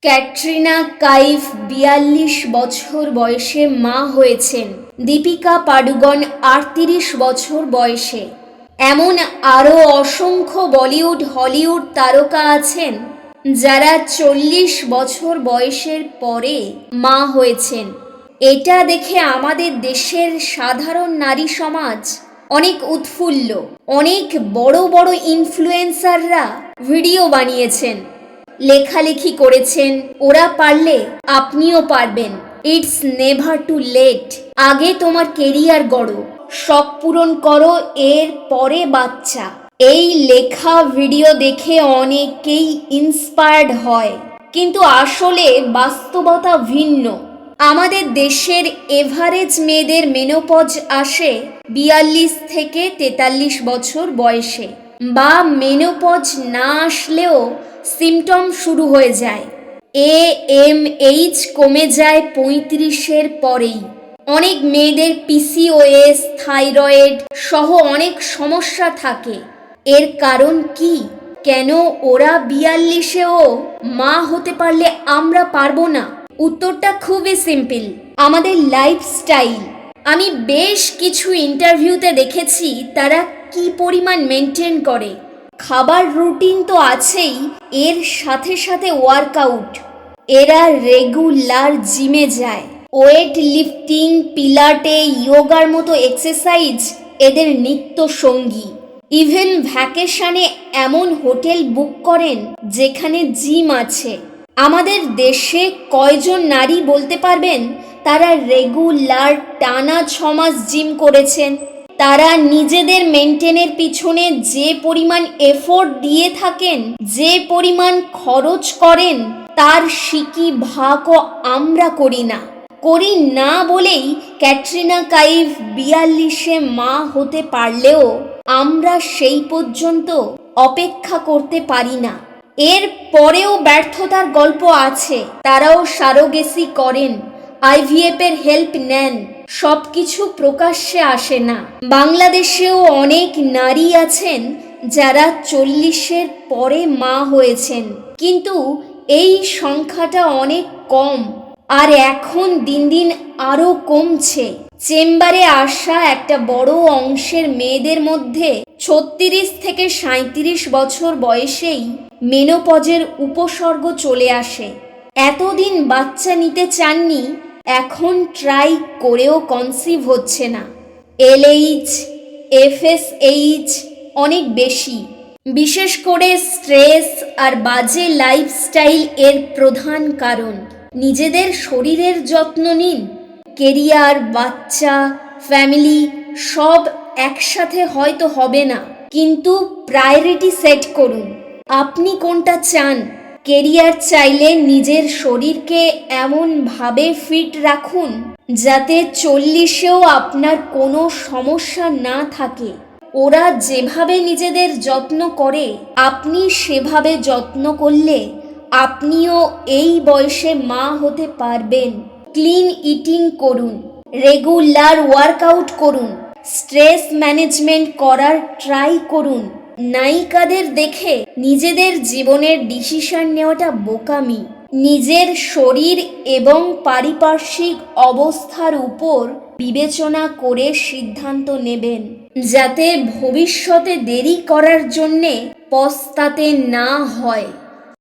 ক্যাটরিনা কাইফ ৪২ বছর বয়সে মা হয়েছেন। দীপিকা পাডুকোন ৩৮ বছর বয়সে। এমন আরও অসংখ্য বলিউড হলিউড তারকা আছেন যারা ৪০ বছর বয়সের পরে মা হয়েছেন। এটা দেখে আমাদের দেশের সাধারণ নারী সমাজ অনেক উৎফুল্ল। অনেক বড় বড় ইনফ্লুয়েন্সাররা ভিডিও বানিয়েছেন, লেখালেখি করেছেন, ওরা পারলে আপনিও পারবেন। It's never too late. আগে তোমার কেরিয়ার গড়ো, শখ পূরণ করো, এর পরে বাচ্চা। এই লেখা ভিডিও দেখে অনেকেই ইন্সপায়ার্ড হয়, কিন্তু আসলে বাস্তবতা ভিন্ন। আমাদের দেশের এভারেজ মেয়েদের মেনোপজ আসে ৪২ থেকে ৪৩ বছর বয়সে, বা মেনোপজ না আসলেও সিমটম শুরু হয়ে যায়। AMH কমে যায় ৩৫-এর পরেই। অনেক মেয়েদের PCOS, থাইরয়েড সহ অনেক সমস্যা থাকে। এর কারণ কি? কেন ওরা ৪২-এও মা হতে পারলে আমরা পারবো না? উত্তরটা খুবই সিম্পল, আমাদের লাইফস্টাইল। আমি বেশ কিছু ইন্টারভিউতে দেখেছি তারা কি পরিমাণ মেনটেন করে। খাবার রুটিন তো আছেই, এর সাথে সাথে ওয়ার্কআউট। এরা রেগুলার জিমে যায়, ওয়েট লিফটিং, পিলাটে, ইয়োগার মতো এক্সারসাইজ এদের নিত্য সঙ্গী। ইভেন ভ্যাকেশনে এমন হোটেল বুক করেন যেখানে জিম আছে। আমাদের দেশে কয়জন নারী বলতে পারবেন তারা রেগুলার টানা ৬ মাস জিম করেছেন? তারা নিজেদের মেনটেনের পিছনে যে পরিমাণ এফোর্ট দিয়ে থাকেন, যে পরিমাণ খরচ করেন, তার সিকি ভাগও আমরা করি না বলেই ক্যাটরিনা কাইফ ৪২-এ মা হতে পারলেও আমরা সেই পর্যন্ত অপেক্ষা করতে পারি না। এর পরেও ব্যর্থতার গল্প আছে। তারাও সারোগেসি করেন, IVF এর হেল্প নেন। সবকিছু প্রকাশ্যে আসে না। বাংলাদেশেও অনেক নারী আছেন যারা ৪০-এর পরে মা হয়েছেন, কিন্তু এই সংখ্যাটা অনেক কম, আর এখন দিন দিন আরও কমছে। চেম্বারে আসা একটা বড় অংশের মেয়েদের মধ্যে ৩৬ থেকে ৩৭ বছর বয়সেই মেনোপজের উপসর্গ চলে আসে। এতদিন বাচ্চা নিতে চাননি, এখন ট্রাই করেও কনসিভ হচ্ছে না। LH, FSH অনেক বেশি। বিশেষ করে স্ট্রেস আর বাজে লাইফস্টাইল এর প্রধান কারণ। নিজেদের শরীরের যত্ন নিন। কেরিয়ার, বাচ্চা, ফ্যামিলি সব একসাথে হয়তো হবে না, কিন্তু প্রায়োরিটি সেট করুন। আপনি কোনটা চান? কেরিয়ার চাইলে নিজের শরীরকে এমনভাবে ফিট রাখুন যাতে ৪০-এও আপনার কোনো সমস্যা না থাকে। ওরা যেভাবে নিজেদের যত্ন করে, আপনি সেভাবে যত্ন করলে আপনিও এই বয়সে মা হতে পারবেন। ক্লিন ইটিং করুন, রেগুলার ওয়ার্কআউট করুন, স্ট্রেস ম্যানেজমেন্ট করার ট্রাই করুন। নায়িকাদের দেখে নিজেদের জীবনের ডিসিশন নেওয়াটা বোকামি। নিজের শরীর এবং পারিপার্শ্বিক অবস্থার উপর বিবেচনা করে সিদ্ধান্ত নেবেন, যাতে ভবিষ্যতে দেরি করার জন্যে পস্তাতে না হয়।